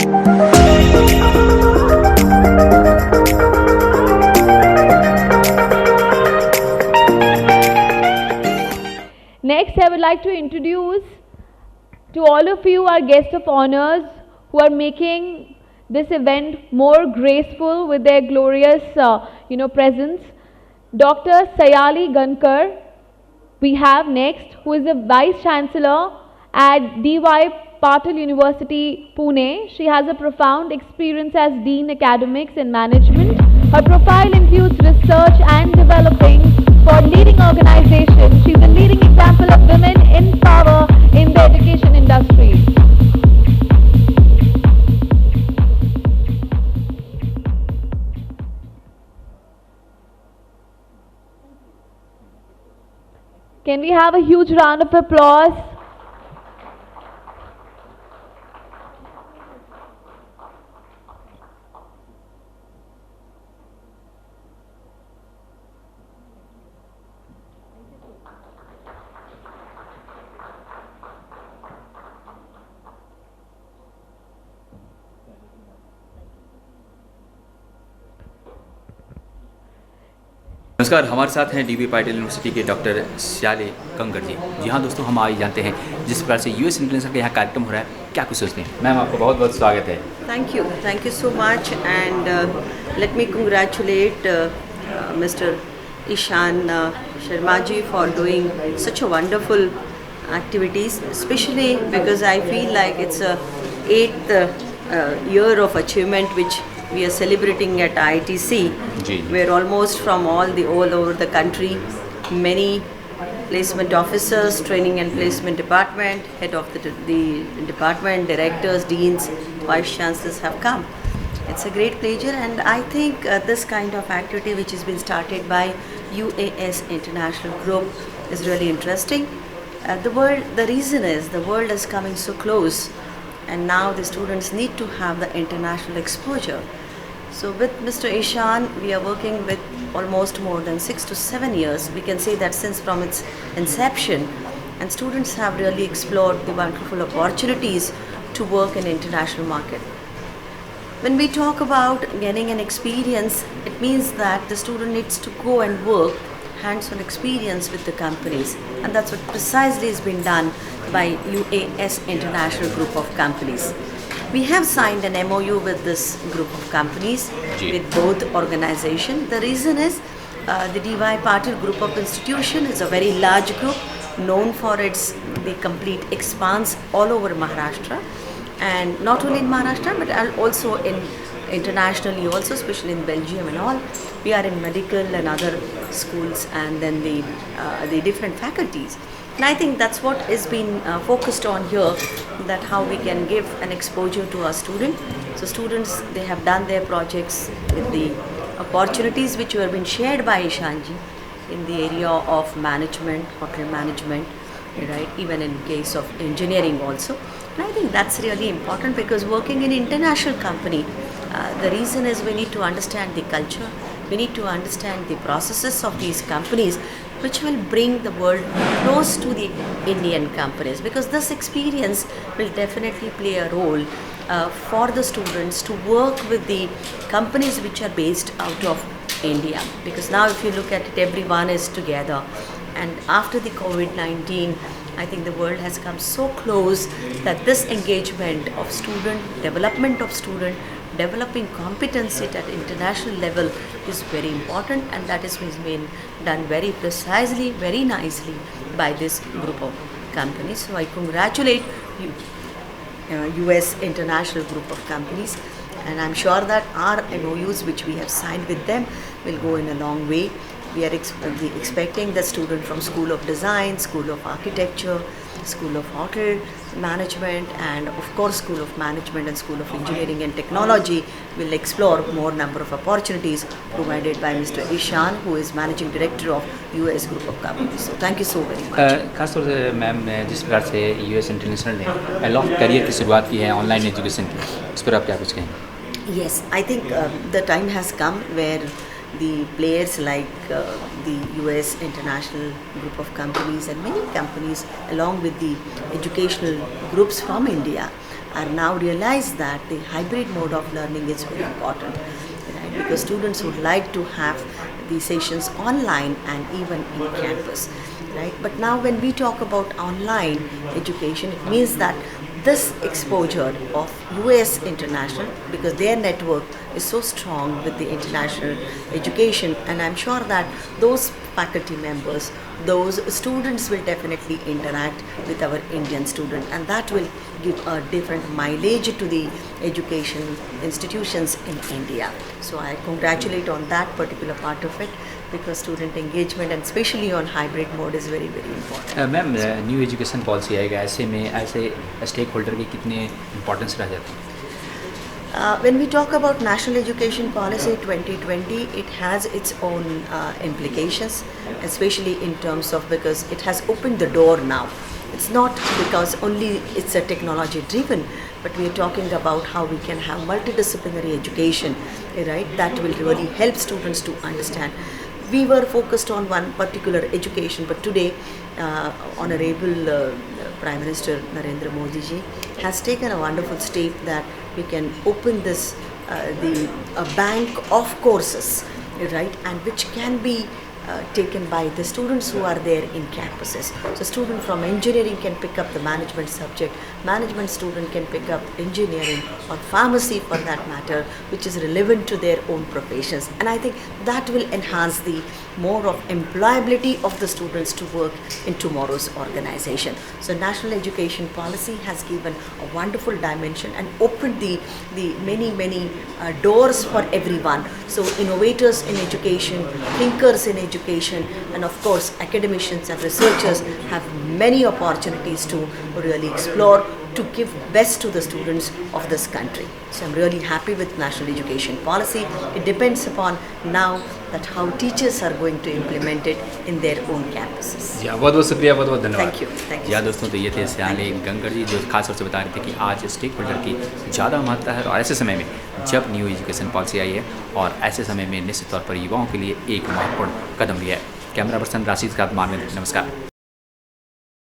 Next, I would like to introduce to all of you our guests of honors who are making this event more graceful with their glorious, presence. Dr. Sayali Gankar, we have next, who is the Vice Chancellor at D.Y. Patil University, Pune. She has a profound experience as Dean Academics and Management. Her profile includes research and developing for leading organizations. She's a leading example of women in power in the education industry. Can we have a huge round of applause? नमस्कार, हमारे साथ हैं D.Y.. Patil university के doctor Sayali कंकर जी। जी हाँ दोस्तों, हम आज जानते हैं जिस प्रकार से यूएस इंटरनेशनल का यहाँ कार्यक्रम हो रहा है, क्या कुछ सोचते हैं। मैम, आपका बहुत बहुत स्वागत है। Thank you so much, and let me congratulate Mr. Ishan Sharma ji for doing such a wonderful activities, especially because I feel like it's a 8th year of achievement which we are celebrating at IITC. Where almost from all over the country, many placement officers, training and placement department, head of the department, directors, deans, vice chancellors have come. It's a great pleasure, and I think this kind of activity which has been started by UAS International Group is really interesting. The reason is the world is coming so close, and now the students need to have the international exposure. So with Mr. Ishan, we are working with almost more than 6 to 7 years. We can say that since from its inception, and students have really explored the wonderful opportunities to work in international market. When we talk about getting an experience, it means that the student needs to go and work hands-on experience with the companies, and that's what precisely has been done by UAS International Group of Companies. We have signed an MOU with this group of companies, with both organizations. The reason is the D.Y. Patil Group of Institution is a very large group known for the complete expanse all over Maharashtra, and not only in Maharashtra but also in internationally also, especially in Belgium and all. We are in medical and other schools, and then the different faculties. And I think that's what is being focused on here, that how we can give an exposure to our students. So students, they have done their projects with the opportunities which have been shared by Ishanji in the area of management, hotel management, right? Even in case of engineering also. And I think that's really important, because working in international company, the reason is we need to understand the culture, we need to understand the processes of these companies, which will bring the world close to the Indian companies, because this experience will definitely play a role for the students to work with the companies which are based out of India. Because now if you look at it, everyone is together, and after the COVID-19, I think the world has come so close that this engagement of student, development of student, developing competency at international level is very important, and that is being done very precisely, very nicely by this group of companies. So I congratulate you, US International Group of Companies, and I'm sure that our MOUs which we have signed with them will go in a long way. We are expecting the student from School of Design, School of Architecture, School of Hotel Management, and of course School of Management and School of Engineering and Technology will explore more number of opportunities provided by Mr. Ishan, who is Managing Director of US Group of Companies. So thank you so very much. खासतौर से ma'am, जिस प्रकार से US international ने aloof career की शुरुआत की है ऑनलाइन एजुकेशन की, उस पर आप क्या कुछ कहेंगे? Yes, I think the time has come where the players like the US International Group of Companies and many companies, along with the educational groups from India, are now realized that the hybrid mode of learning is very important, right? Because students would like to have the sessions online and even in campus, right? But now when we talk about online education, it means that this exposure of US International, because their network is so strong with the international education, and I'm sure that those faculty members, those students will definitely interact with our Indian student, and that will give a different mileage to the education institutions in India. So I congratulate on that particular part of it, because student engagement and especially on hybrid mode is very important. Ma'am new education policy आएगा, ऐसे में ऐसे stake holder के कितने importance रह जाते हैं? When we talk about National Education Policy 2020, it has its own implications, especially in terms of, because it has opened the door now. It's not because only it's a technology driven, but we are talking about how we can have multidisciplinary education, right? That will really help students to understand. We were focused on one particular education, but today Honorable Prime Minister Narendra Modi ji has taken a wonderful step that we can open this a bank of courses, right, and which can be taken by the students who are there in campuses. So student from engineering can pick up the management subject, management student can pick up engineering or pharmacy for that matter, which is relevant to their own professions. And I think that will enhance the more of employability of the students to work in tomorrow's organization. So National Education Policy has given a wonderful dimension and opened the many doors for everyone. So innovators in education, thinkers in education, and of course academicians and researchers have many opportunities to really explore, to give best to the students of this country. So I'm really happy with National Education Policy. It depends upon now that how teachers are going to implement it in their own campuses. जी हाँ, बहुत बहुत शुक्रिया, बहुत बहुत धन्यवाद। Thank you. Thank you. या दोस्तों, तो ये थे श्याली गंगर जी, जो खास तौर से बता रहे थे कि आज स्टेक होल्डर की ज़्यादा महत्ता है, और ऐसे समय में जब न्यू एजुकेशन पॉलिसी आई है, और ऐसे समय में निश्चित तौर पर युवाओं के लिए एक महत्वपूर्ण कदम लिया है। कैमरा पर्सन राशिद का मानवेंद्र, नमस्कार।